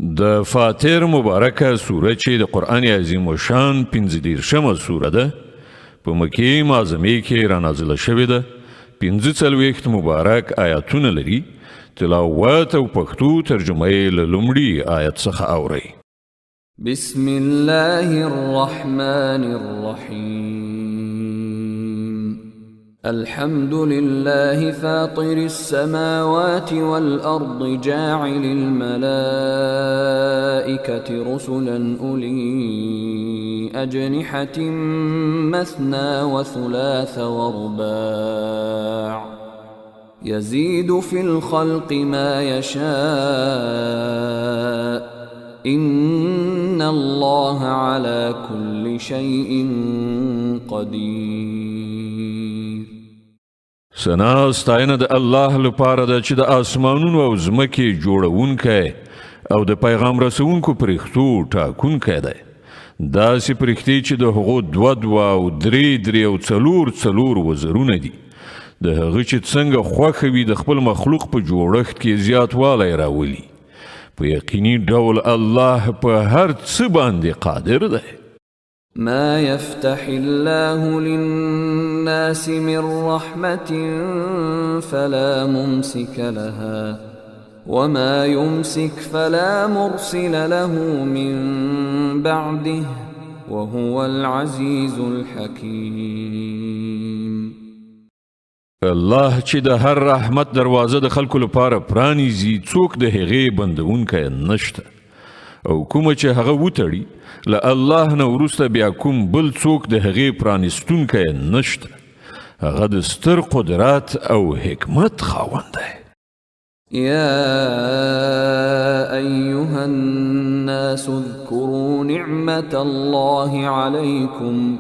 د فاتر مبارکه سوره چې د قرآن عظیم و شان 15 سوره ده په مکې معظمې کې رانازله شوې ده. 45 مبارک آیاتونه لري. تلاوت او پښتو ترجمه یې له لومړي آیت څخه اورئ. بسم الله الرحمن الرحيم. الحمد لله فاطر السماوات والأرض جاعل الملائكة رسلا أولي أجنحة مثنى وثلاث ورباع يزيد في الخلق ما يشاء إن الله على كل شيء قدير. سنا ستاینه د الله لپاره ده چې د آسمانونو او ځمکې جوړونکی او د پیغام رسونکو پرښتو ټاکونکی دی. داسې پرښتې چې د هغو 2 او 3 او 4 وزرونه دي. د هغه چې څنګه خوښه وي د خپل مخلوق په جوړښت کې زیاتوالی راولي. په یقیني ډول الله په هر څه باندې قادر دی. ما يفتح الله للناس من رحمة فلا ممسك لها وما يمسك فلا مرسل له من بعده وهو العزيز الحكيم. الله چې د هر رحمت دروازه د خلکو لپاره پرانیزي څوک د هغې بندونکی نشته او کومه چې هغه وتړي له الله نه وروسته بیا کوم بل څوک د هغې پرانیستونکی نشته. هغه د ستر قدرت او حکمت خاوند دی. يا أيها الناس اذكروا نعمة الله عليكم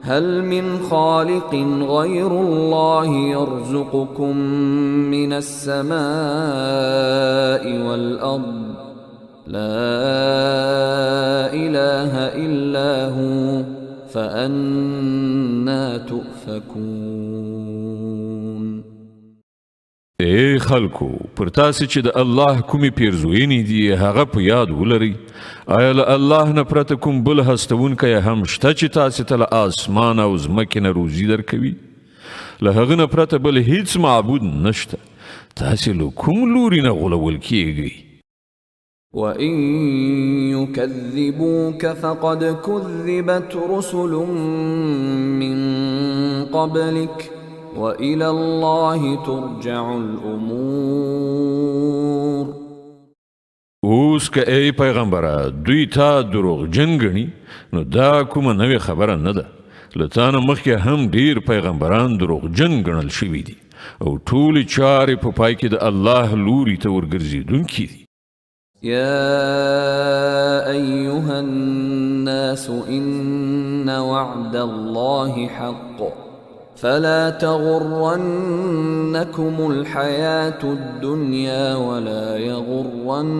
هل من خالق غير الله يرزقكم من السماء والأرض لا إله إلا هو فأنا تؤفكون. ای خلکو پر تاسې چې د الله کومې پیرزوینې دي هغه په یاد ولرئ. آیا له الله نه پرته کوم بل هستونکی هم شته چې تاسې ته له آسمان او ځمکې نه روزي درکوي؟ له هغه نه پرته بل هیڅ معبود نشته. تاسې له کوم لوري نه غولول کیږئ؟ وَإِن يُكَذِّبُوكَ فَقَدْ كُذِّبَتْ رُسُلٌ مِّن قَبْلِكَ وَإِلَى اللَّهِ تُرْجَعُ الْأُمُورُ. اوس که ای پیغمبره دوی تا دروغجن ګڼي نو دا کومه نوې خبره نه ده. له تا نه مخکې هم ډیر پیغمبران دروغجن ګڼل شوي دي او ټولې چارې په پای کې د الله لوري ته ورګرځېدونکي دي. يا أيها الناس إن وعد الله حق فلا تغرنكم الحياة الدنيا ولا يغرنكم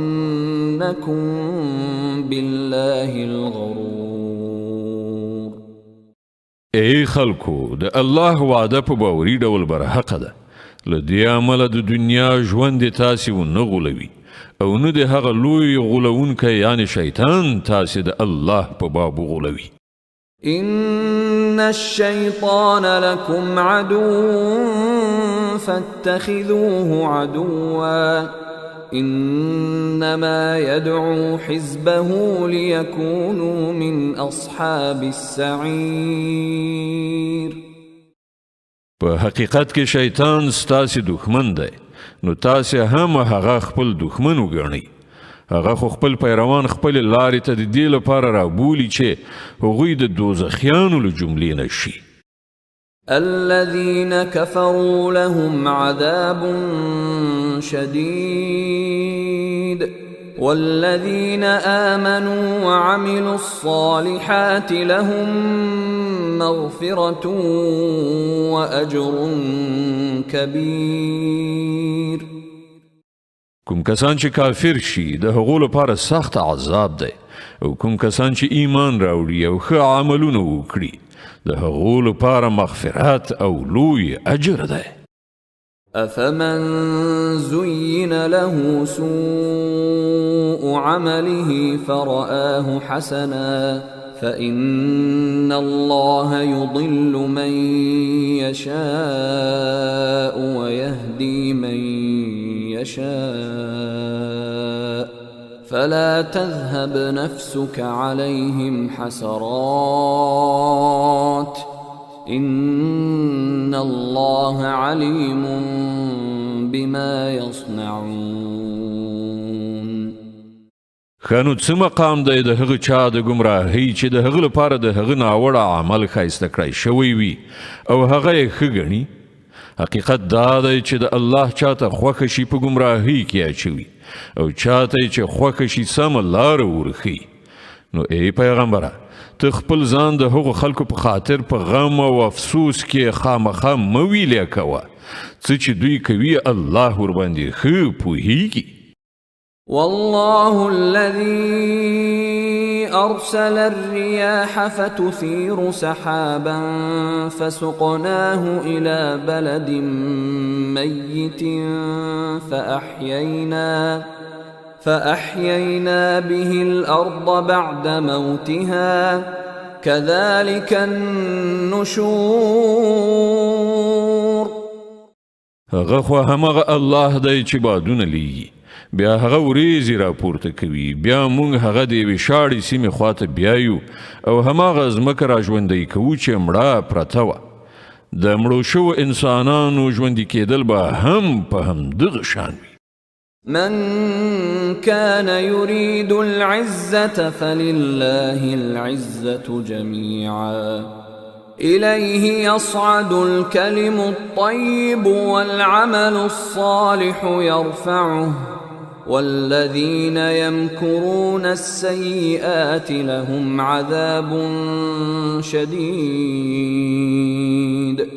بالله الغرور. ای خلکو د الله وعده په باوري ډول برحقه ده. له دې عمله د دنیا ژوند تاسې ونه غولوي او نه د هغه لوی غولونکی یعنی شیطان تاسې د الله په باب غولوي. إن الشيطان لكم عدو فاتخذوه عدوا إنما يدعو حزبه ليكونوا من أصحاب السعير. په حقیقت کې شیطان ستاسې دښمن دی نو تاسې هم هغه خپل دښمن وګڼئ. هغه خو خپل پیروان خپل لارې ته د دې لپاره رابولي چې هغوی د دوزخیانو له جملې نه شي. الذين كفروا لهم عذاب شديد والذين آمنوا وعملوا الصالحات لهم مغفرة وأجر كبير. کوم کسان چې کافر شي د هغو لپاره سخت عذاب دی او کوم کسان چې ایمان راوړي او ښه عملونه وکړي د هغو لپاره مغفرت او لوی اجر دی. أفمن زين له سوء عمله فرآه حسنا فإن الله يضل من يشاء ويهدي من يشاء فلا تذهب نفسك عليهم حسرات إن الله عليم بما يصنعون. خانو څه مقام دی د هغه چا د ګمراهۍ چې د هغه لپاره د هغه ناوړه عمل ښایسته کړی شوی وي او هغه یې ښه ګڼي. حقیقت دا دی چې د الله چاته خوښه شي په ګمراهۍ کې اچوي او چاته چې خوښه شي سمه لاره ورښي. نو ای پیغمبره ته خپل ځان د هغو خلکو په خاطر په غم او افسوس کې خامخا مه ویلې کوه څه چې دوی کوي الله ورباندې ښه پوهیږي. والله الذي أرسل الرياح فتثير سحابا فسقناه إلى بلد ميت فأحيينا به الأرض بعد موتها كذلك النشور. هغه خو همغه الله دی چې بادونه لیږي بیا هغه وریځې راپورته کوي بیا موږ هغه د یوې شاړې سیمې خواته بیایو او هماغه ځمکه را ژوندی کوو چې مړه پرته وه. د مړو شوو انسانانو ژوندي کېدل به هم په همدغه شان وي. من كان يريد العزة فلله العزة جميعا إليه يصعد الكلم الطيب والعمل الصالح يرفعه والذين يمكرون السيئات لهم عذاب شديد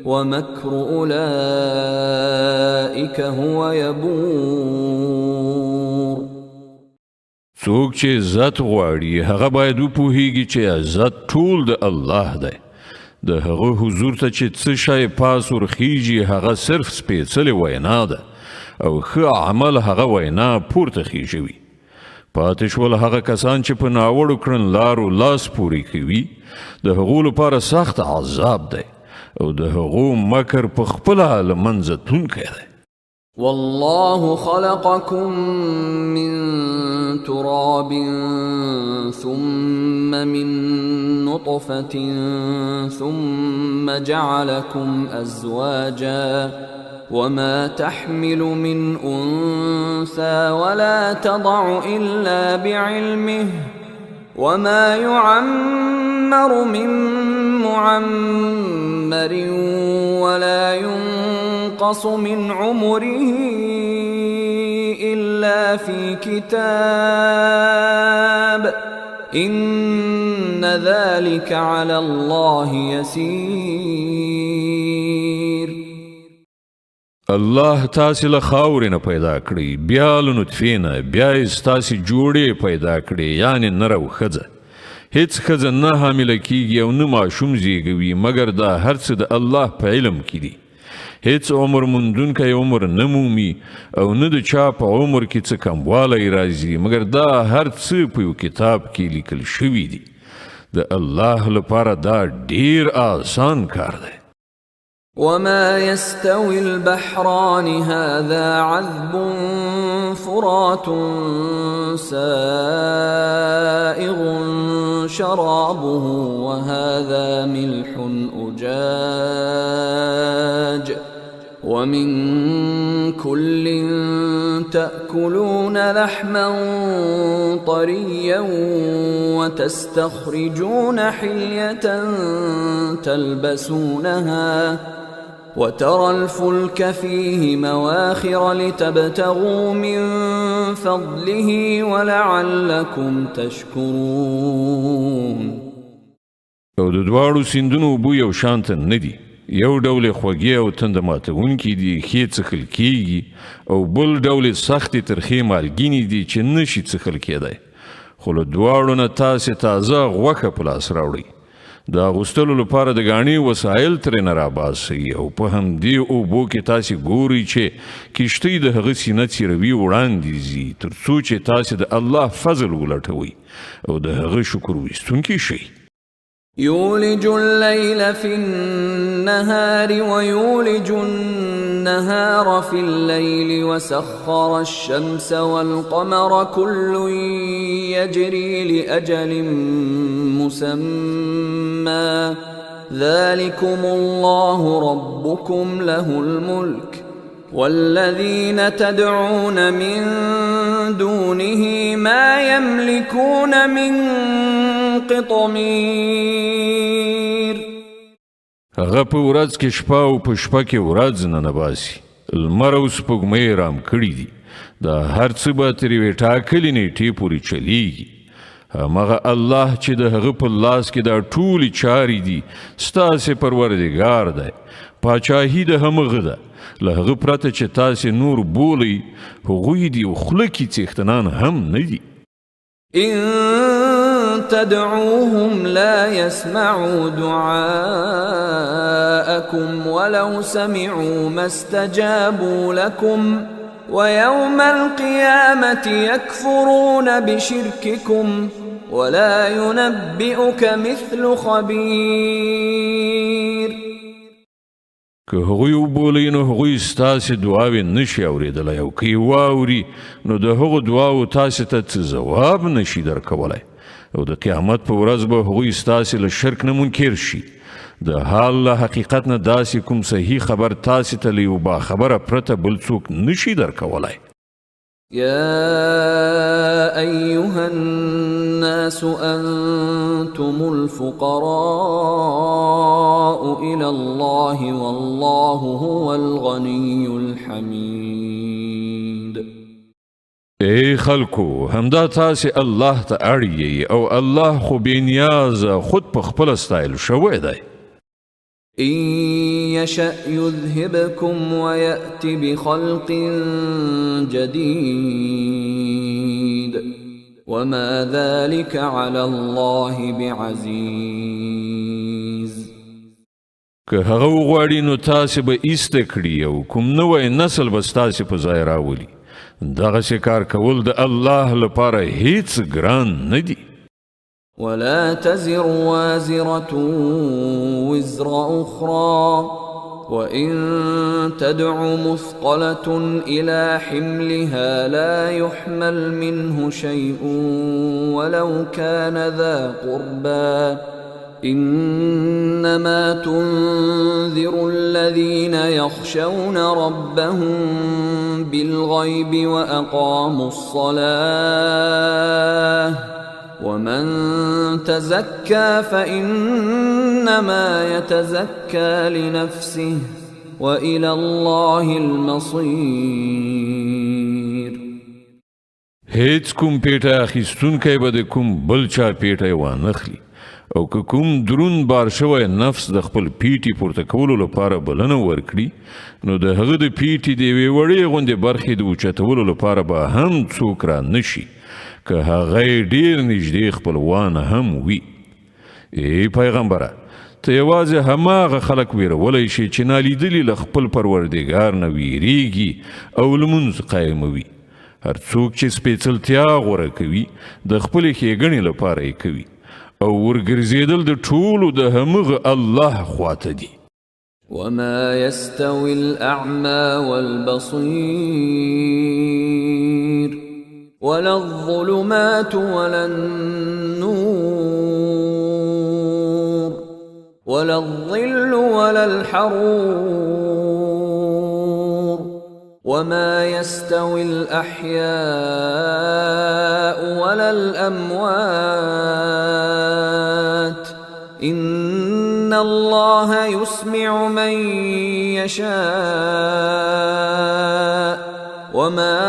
ومكر أولئك هو يبور. څوک چې عزت غواړي هغه باید وپوهیږي چې عزت ټول د الله دی. د هغه حضور ته چې څه شی پاس ورخیږي هغه صرف سپېڅلې وینا ده او ښه عمل هغه وینا پورته خیژوي. پاتې شول هغه کسان چې په ناوړو کړنلارو لاس پورې کوي د هغو لپاره سخت عذاب دی او د هغو مکر په خپله له منځه تلونکی دی. والله خلقكم من تراب ثم من نطفة ثم جعلكم أزواجا وما تحمل من أنثى ولا تضع إلا بعلمه وما يعمر من معمر ولا ينقص من عمره إلا في كتاب إن ذلك على الله يسير. الله تاسې له خاورې نه پیدا کړی بیا له نطفې نه بیا یې ستاسې جوړې پیدا کړې یعنې نر او ښځه. هیڅ ښځه نه حامله کیږي او نه ماشوم زیږوي مګر دا هر څه د الله په علم کې دي. هیڅ عمر موندونکی عمر نه مومي او نه د چا په عمر کې څه کموالی راځي مګر دا هر څه په یو کتاب کې لیکل شوي دي. د الله لپاره دا ډیر آسان کار دی. وما يستوي البحران هذا عذب فرات سائغ شرابه وهذا ملح أجاج ومن كل تأكلون لحما طريا وتستخرجون حلية تلبسونها وترى الفلك فيه مواخر لتبتغوا من فضله ولعلكم تشكرون. او د دواړو سیندونو اوبه یو شانته نه دي. یو ډول خوږې او تنده ماتونکي دي ښې څښل کیږي او بل ډول سختې ترخې مالګینې دي چې نشي څښل کېدی. خو له دواړو نه تاسې تازه غوښه په لاس راوړئ. د اغوستلو لپاره د ګاڼې وسایل ترېنه راباسئ او په همدې اوبو کې تاسې ګورئ چې کښتۍ د هغه سینه څیروي وړاندې ځي تر څو چې تاسې د الله فضل ولټوئ او د هغه شکر ویستونکي شئ. يولج الليل في النهار ويولج النهار في الليل وسخر الشمس والقمر كل يجري لأجل مسمى ذلكم الله ربكم له الملك والذين تدعون من دونه ما يملكون من قطمير. هغه په ورځ کې شپه او په شپه کې ورځ ننباسي. لمر او سپوږمۍ رام کړي دي. دا هر څه به تر یوې ټاکلې نیټې پورې چلیږي. همغه الله چې د هغه په لاس کې دا ټولې چارې دي ستاسې پروردګار دی. پاچاهي د همغه ده. له هغه پرته چې تاسې نور بولئ هغوی دي او خوله کې څښتنان هم نه دي. إن تدعوهم لا يسمعوا دعاءكم ولو سمعوا ما استجابوا لكم ويوم القيامة يكفرون بشرككم ولا ينبئك مثل خبير. که هغوی وبولئ نو هغوی ستاسې دعاوې نشي اورېدلی او که یې واوري نو د هغو دعاو تاسې ته څه ځواب نشي درکولی او د قیامت په ورځ به هغوی ستاسې له شرک نه منکر شي. د حال له حقیقت نه داسې کوم صحیح خبر تاسې ته له یو باخبره پرته بل څوک نشي درکولی. يا أيها الناس أنتم الفقراء إلى الله والله هو الغني الحميد. ای خلکو همدا تاسې الله ته اړ او الله خو بې نیازه خود په خپله ستایل شوی دی. إن يشأ يذهبكم ويأت بخلق جديد وما ذلك على الله بعزيز. که هغه وغواړي نو تاسې به ایسته کړي او کوم نوی نسل به ستاسې په ځای راولي. دغسې کار کول د الله لپاره هیڅ ګران نه دي. ولا تزر وازرة وزر أخرى وإن تدع مثقلة إلى حملها لا يحمل منه شيء ولو كان ذا قربى إنما تنذر الذين يخشون ربهم بالغيب وأقاموا الصلاة ومن تزكى فإنما يتزكى لنفسه وإلى الله المصير. هیڅ کوم پیټه اخیستونکی به د کوم بل چا پیټه وانخلي او که کوم درون بار شوی نفس د خپل پیټي پورته کولو لپاره بلنه ورکړي نو د هغه د پیټي د یوې وړې غوندې برخې د اوچتولو لپاره به هم څوک را نشي که هغه ډیر نږدې خپلوان هم وي. ای پیغمبره ته یوازې هماغه خلک ویرولی شي چې نالیدلي له خپل پروردګار نه ویریږي او لمونځ قایموي. هر څوک چې سپېڅلتیا غوره کوي د خپلې ښېګڼې لپاره یې کوي او ورګرځېدل د ټولو د همغه الله خواته دي. وما يستوي الأعمى والبصير ولا الظلمات ولا النور ولا الظل ولا الحرور وما يستوي الأحياء ولا الأموات إن الله يسمع من يشاء وما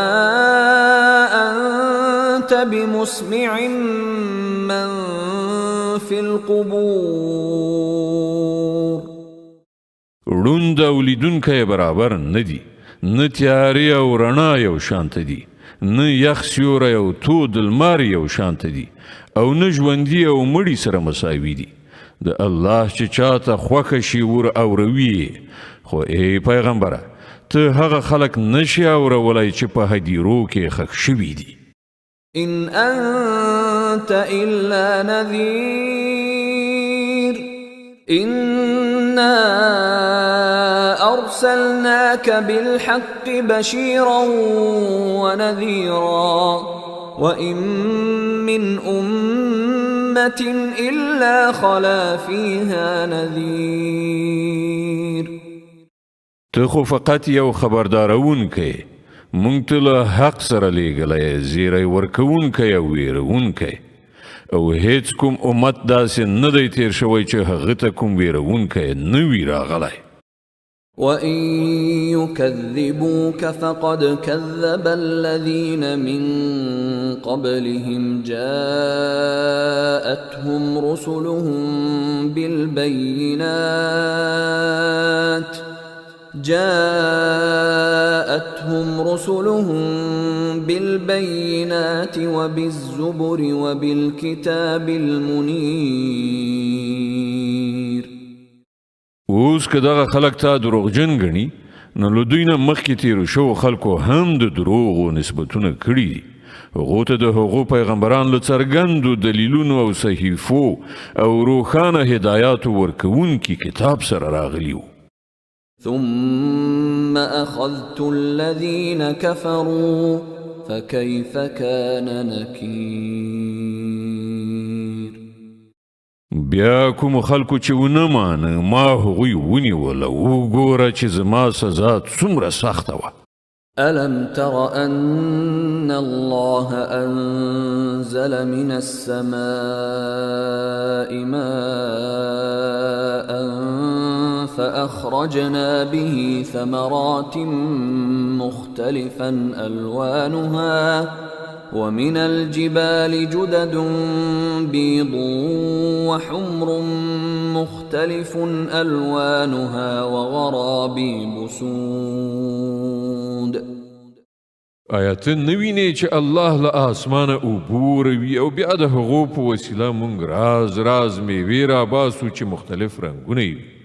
أنت بمسمع من في القبور. ړوند او لیدونکی برابر نه دي. نه تیارې او رڼا یو شانته دي. نه یخ سیوری او تود لمر یو شانته دي او نه ژوندي او مړي سره مساوي دي. د الله چې چاته خوښه شي ور اوروي خو ای پیغمبره ته هغه خلک نشي اورولی چې په هدیرو کې ښخ شوي دي إن أنت إلا نذير إنا أرسلناك بالحق بشيرا ونذيرا وإن من أمة إلا خلا فيها نذير ته خو فقط یو خبردارونکی مونږ ته له حق سره لیږلی زیری ورکوونکی او ویرونکی او هیڅ کوم امت داسې نه دی تیر شوی چې هغه ته کوم ویرونکی نه وي راغلی وإن يكذبوك فقد كذب الذين من قبلهم جاءتهم رسلهم بالبينات وبالزبر وبالكتاب المنير اوس که دغه خلک تا دروغجن ګڼي نو له دوی نه مخکې تیرو شوو خلکو هم د دروغو نسبتونه کړي دي هغو ته د هغو پیغمبران له څرګندو دلیلونو او صحیفو او روښانه هدایاتو ورکوونکي کتاب سره راغلي وو ثم أخذت الذين كفروا فكيف كان نكير بیا کوم خلکو چې ونه مانه ما هغوی ونیول وګوره چې زما سزا څومره سخته وه ألم تر أن الله أنزل من السماء ماء فأخرجنا به ثمرات مختلفا ألوانها ومن الجبال جدد بيض وحمر مختلف ألوانها وغرابيب سود آیا ته نه وینې چې الله له آسمانه اوبه روي او بیا د هغو په وسیله موږ راز میوې راباسو چې مختلف رنګونه وي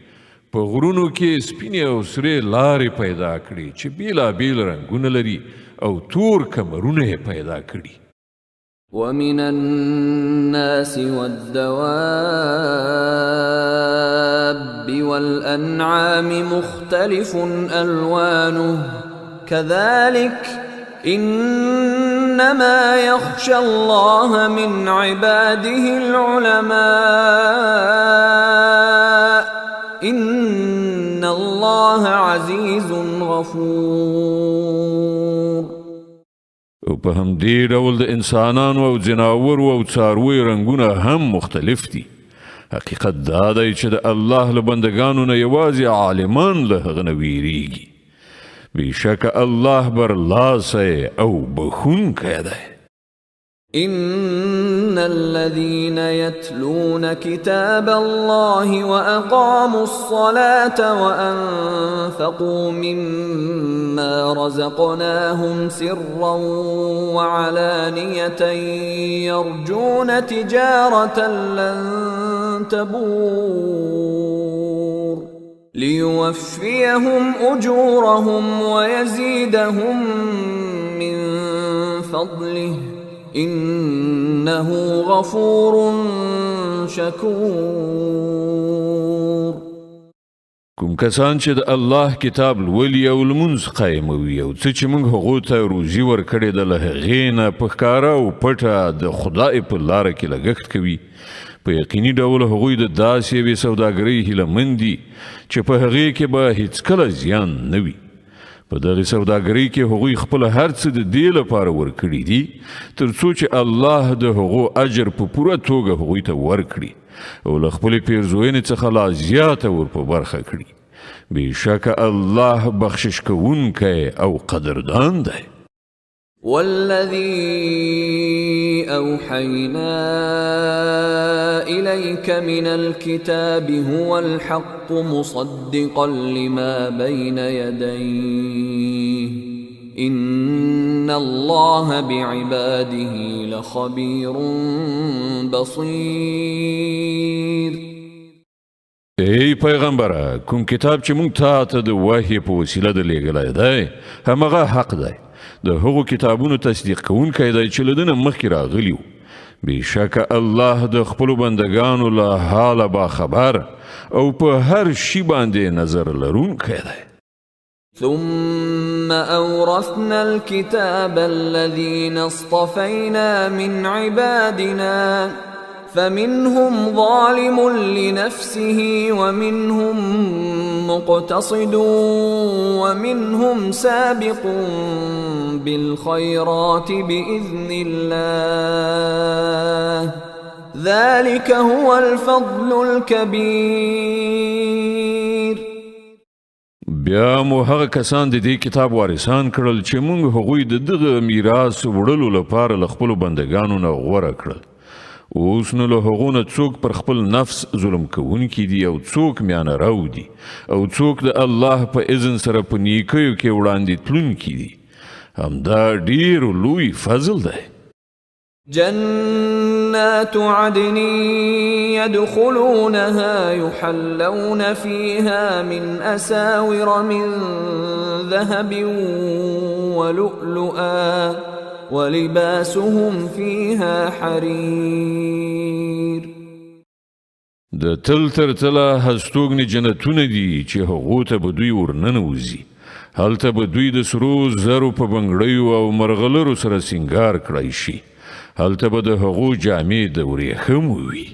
په غرونو کې سپینې او سرې لارې پیدا کړي چې بیلابیل رنګونه لري او تور کمرونه یې پیدا کړي ومن الناس والدواب والأنعام مختلف ألوانه كذلك إنما يخشى الله من عباده العلماء إن الله عزيز غفور او په همدې ډول د انسانانو او ځناورو او څارویو رنګونه هم مختلف دي حقیقت دا دی چې د الله له بندګانو نه یوازې عالمان له هغه نه ویریږي بېشکه الله برلاسی او بخونکی دی إن الذين يتلون كتاب الله وأقاموا الصلاة وأنفقوا مما رزقناهم سرا وعلانية يرجون تجارة لن تبور ليوفيهم أجورهم ويزيدهم من فضله إنه غفور شكور کوم کسان چې د الله کتاب لولي او لمونځ قایموي او څه چې موږ هغو ته روزي ورکړې ده له هغې نه په ښکاره او پټه د خدای په لاره کې لګښت کوي په یقیني ډول هغوی د داسې یوې سوداګرۍ هیلهمند دي چې په هغې کې به هیڅکله زیان نه وي په دغه سوداګرۍ کې هغوی خپل هر څه د دې لپاره ورکړي دي تر څو چې الله د هغو اجر په پوره توګه هغوی ته ورکړي او له خپلې پیرزوینې څخه لا زیاته ور په برخه کړي بېشکه الله بخشش کوونکی او قدردان دی والذي أوحينا إليك من الكتاب هو الحق مصدقا لما بين يديه إن الله بعباده لخبير بصير ای پیغمبره کوم کتاب چې مونږ تا ته د وحی په وسیله د لیږلی دی همغه حق دی د هغو کتابونو تصدیق کوونکی دی چې له ده نه مخکې راغلي وو بېشکه الله د خپلو بندګانو له حاله باخبر او په هر شي باندې نظر لرونکی دی ثم أورثنا الكتاب الذين اصطفينا من عبادنا فمنهم ظالم لنفسه ومنهم مقتصد ومنهم سابق بالخيرات بإذن الله ذلك هو الفضل الكبير. بیا مو هغه کسان د دې کتاب وارثان کړل چې موږ هغوی د دغه میراث وړلو لپاره له خپلو بندګانو نه غوره کړل. اوس نو له هغو نه څوک پر خپل نفس ظلم کوونکي دي او څوک میانه رو دي او څوک د الله په اذن سره په نیکیو کې وړاندې تلونکي دي. همدا ډېر لوی فضل دی. جنات عدن يدخلونها يحلون فيها من أساور من ذهب ولؤلؤا ولباسهم فيها حرير. د تل تر تله هستوګنې جنتونه دي چې هغو ته به دوی ورننوځي. هلته به دوی د سرو زرو په بنګړیو او مرغلرو سره سینګار کړی شي. هلته به د هغو جامې د ورېښمو وي.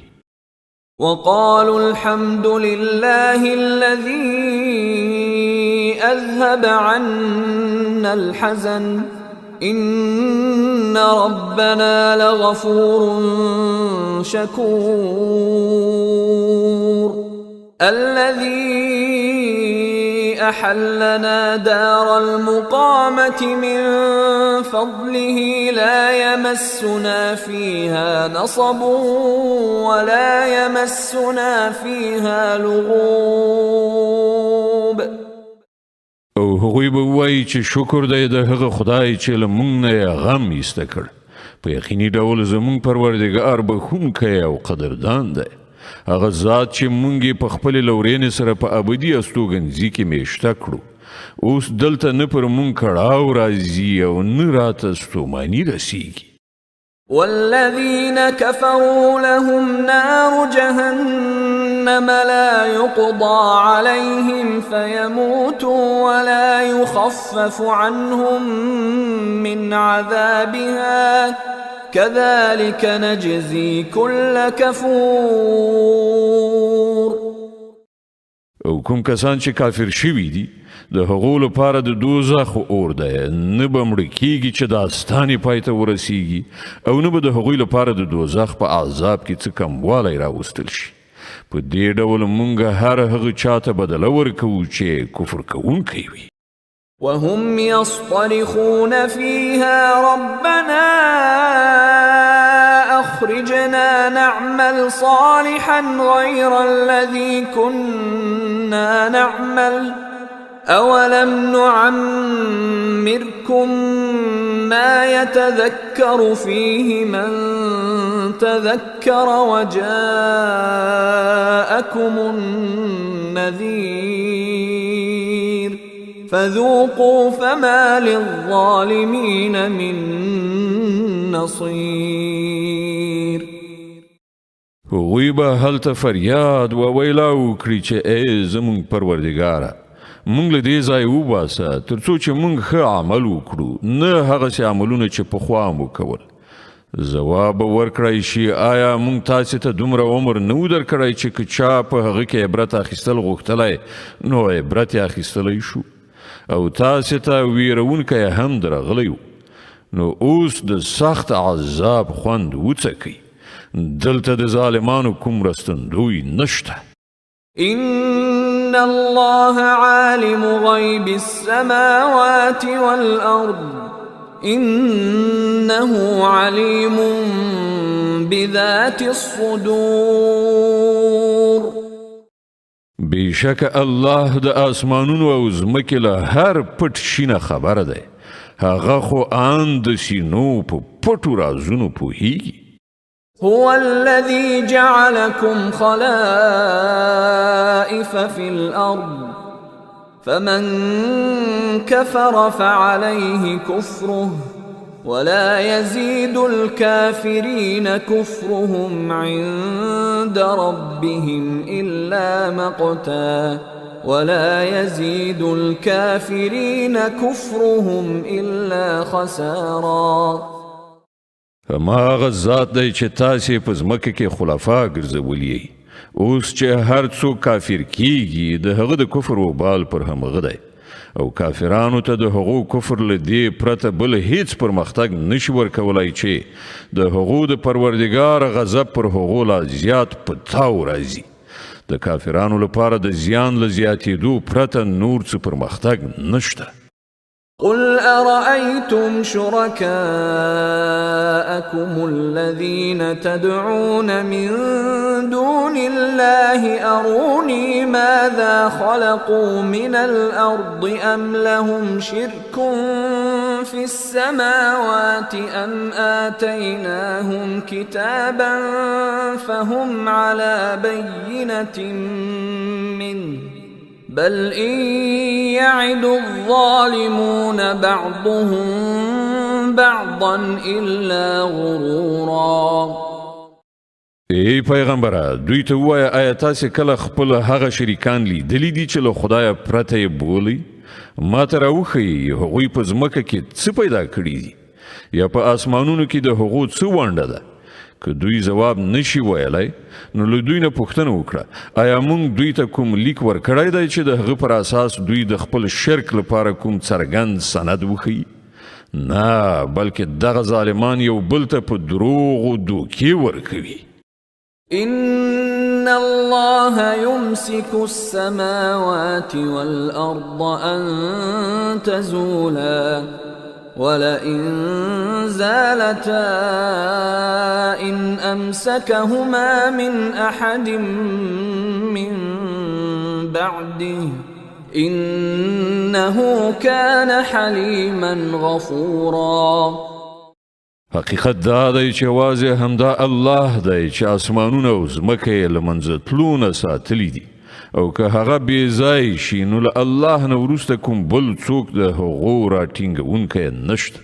وقالوا الحمد لله الذي أذهب عنا الحزن إن ربنا لغفور شكور الذي أحلنا دار المقامة من فضله لا يمسنا فيها نصب ولا يمسنا فيها لغوب. او هغوی به وایي چې شکر دی د هغه خدای چې له موږ نه یې غم ایسته کړ. په یقیني ډول زموږ پروردګار بخښونکی او قدردان دی. هغه ذات چې موږ یې په خپلې لورینې سره په ابدي استوګنځي کې میشته کړو. اوس دلته نه پر موږ کړاو راځي او نه راته ستوماني رسیږي. والذين كفروا لهم نار جهنم لا يقضى عليهم فيموتوا ولا يخفف عنهم من عذابها كذلك نجزي كل كفور. او کوم کسان چې کافر شوي دي د هغو لپاره د دوزخ اور دی. نه به مړه کیږي چې داستان یې پای ته ورسیږي او نه به د هغوی لپاره د دوزخ په عذاب کې څه کموالی راوستل شي. په دې ډول موږ هر هغه چاته بدله ورکوو چې کفر کوونکی وي. وهم يصطرخون فيها ربنا أخرجنا نعمل صالحا غير الذي كنا نعمل أولم نعمركم ما يتذكر فيه من تذكر وجاءكم النذير فذوقوا فما للظالمين من نصير. هغوی به هلته فریاد و ویلا وکړي چې ای زموږ پروردګاره موږ له دې ځای وباسه تر څو چې موږ ښه عمل وکړو نه هغسې عملونه چې پخوا مو کول. ځواب ورکړی شي آیا موږ تاسې ته دومره عمر نه و درکړی چې که چا په هغه کې عبرت اخیستل غوښتلی نو عبرت یې اخیستلی شو او تاسې ته ویرونکی هم درغلی و. نو اوس د سخت عذاب خوند وڅکئ. دلته د ظالمانو کوم رستندوی نشته. إن الله عالم غيب السماوات والأرض إنه عليم بذات الصدور. بیشک الله د آسمانونو او ځمکې له هر پټ شي نه خبره دی. هغه خو ان د سینو په پټو رازونو پوهیږي. هو الذي جعلكم خلائف في الأرض فمن كفر فعليه كفره ولا يزيد الكافرين كفرهم عند ربهم إلا مقتا ولا يزيد الكافرين كفرهم إلا خسارا. هماغه ذات دی چې تاسې په ځمکه کې خلفا ګرځولي اوس چې هر څوک کافر کیږي د هغه د کفر وبال پر همغه دی او کافرانو ته د هغو کفر له دې پرته بل هیڅ پرمختګ نشي ورکولای چې د هغو د پروردګار غضب پر هغو لا زیات په تاو راځي. د کافرانو لپاره د زیان له زیاتېدو پرته نور څه پرمختګ نشته. قل أرأيتم شركاءكم الذين تدعون من دون الله أروني ماذا خلقوا من الأرض أم لهم شرك في السماوات أم آتيناهم كتابا فهم على بينة منه بل إن يعد الظالمون بعضهم بعضا إلا غرورا. ای پیغمبره دوی ته ووایه آیا تاسې کله خپل هغه شریکان لیدلي دي چې له خدایه پرته یې بولئ؟ ما ته راوښیي هغوی په ځمکه کې څه پیدا کړي دي یا په اسمانونو کې د هغو څه ونډه ده؟ که دوی جواب نشي ویلای نو له دوی نه پوښتنه وکړه آیا موږ دوی ته کوم لیک ورکړی دی چې د هغه پر اساس دوی د خپل شرک لپاره کوم څرګند سند وښیي؟ نه بلکې دغه ظالمان یو بل ته په دروغو دوکې ورکوي. إن الله يمسك السماوات والأرض أن تزولا ولئن زالتا إن أمسكهما من أحد من بعده إنه كان حليما غفورا. حقیقت دا دی چې یوازې همدا الله دی چې اسمانونه او ځمکه یې له منځه تلو نه ساتلي دي او که هغه بې ځای شي نو له الله نه وروسته کوم بل څوک د هغو راټینګونکی نشته.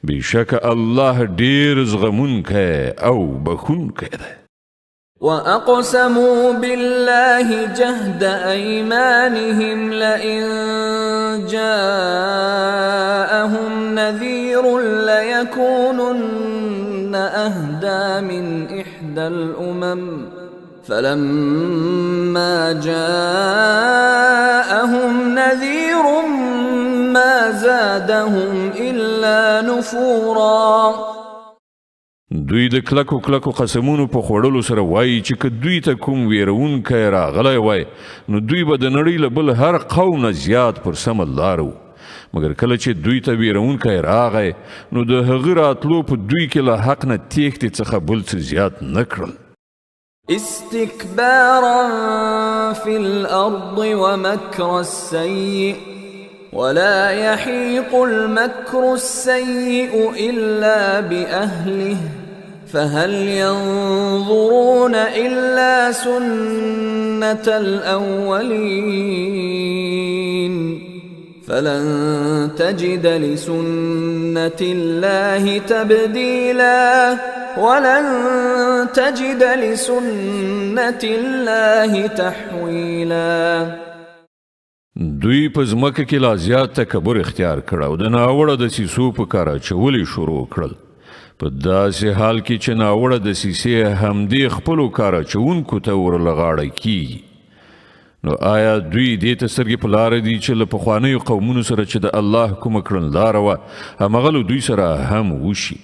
بېشکه الله ډېر زغمونکی او بخښونکی دی. وأقسموا بالله جهد أيمانهم لئن جاءهم نذير ليكونن أهدى من إحدى الأمم فلما جاءهم نذير ما زادهم إلا نفورا. دوی د کلکو کلکو قسمونو په خوړلو سره وایي چې که دوی ته کوم ویرونکی راغلی وای نو دوی به د نړۍ له بل هر قوم نه زیات پر سمه لاره وو مګر کله چې دوی ته ویرونکی راغی نو د هغه راتلو په دوی کې له حق نه تیښتې څخه بل څه زیات نه کړل. استكبارا في الأرض ومكر السيء ولا يحيق المكر السيء إلا بأهله فهل ينظرون إلا سنة الأولين فلن تجد لسنة الله تبديلا ولن تجد لسنة الله تحويلا. دوی په ځمکه کې لا زیات تکبر اختیار کړ او د ناوړه دسیسو په کار اچول یې شروع کړل. په داسې حال کې چې ناوړه دسیسې همدې خپلو کار اچوونکو ته ورلغاړه کیږي. نو آیا دوی دې ته سترګې په لاره دي چې له پخوانیو قومونو سره چې د الله کومه کړنلاره وه همغه له دوی سره هم وشي؟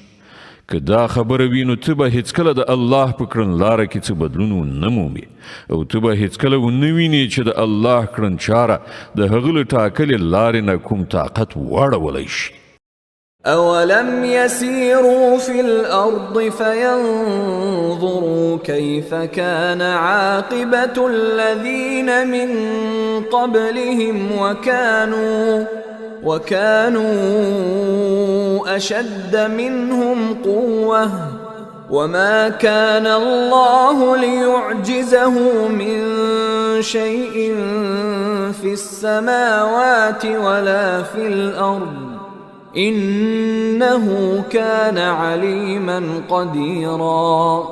که دا خبره وي نو ته به هیڅکله د الله په کړنلاره کې څه بدلون ونه مومې او ته به هیڅکله ونه وینې چې د الله کړنچاره د هغه له ټاکلې لارې نه کوم طاقت واړولی شي. أولم يسيروا في الأرض فينظروا كيف كان عاقبة الذين من قبلهم وكانوا أشد منهم قوة وما كان الله ليعجزه من شيء في السماوات ولا في الأرض إنه كان عليما قديرا.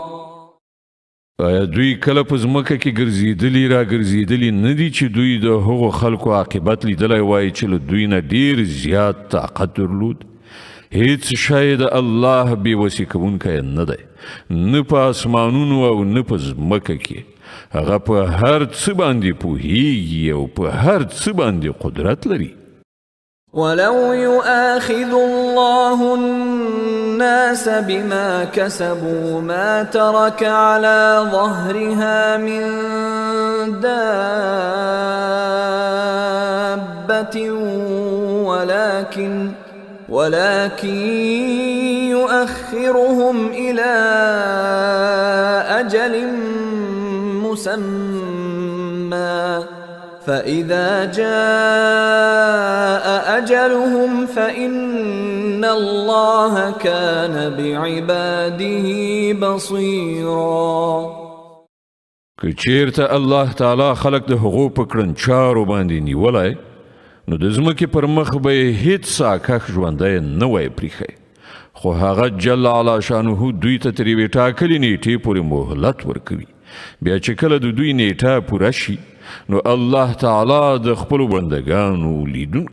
آیا دوی کله په ځمکه کې ګرځېدلي را ګرځېدلي نه دي چې دوی د هغو خلکو عاقبت لیدلی وای چې له دوی نه ډیر زیات طاقت درلود؟ هیڅ شی د الله بې وسې کوونکی نه دی، نه په اسمانونو او نه په ځمکه کې. هغه په هر څه باندې پوهیږي او په هر څه باندې قدرت لري. ولو يؤاخذ الله الناس بما كسبوا ما ترك على ظهرها من دابة ولكن يؤخرهم إلى أجل مسمى فإذا جاء أجلهم فإن الله كان بعباده بصيرا. که چیرته الله تعالی خلق د هغو په کړنچارو باندې نیولی، نو د ځمکې پر مخ به یې هیڅ ساکښ ژوندی نه وای پریښی، خو هغه جل علا شانه دوی ته تر یوې ټاکلې نیټې پورې مهلت ورکوي. بیا چې کله د دوی نیټه پوره شي، نو الله تعالی د خپلو بندګانو لیدونکی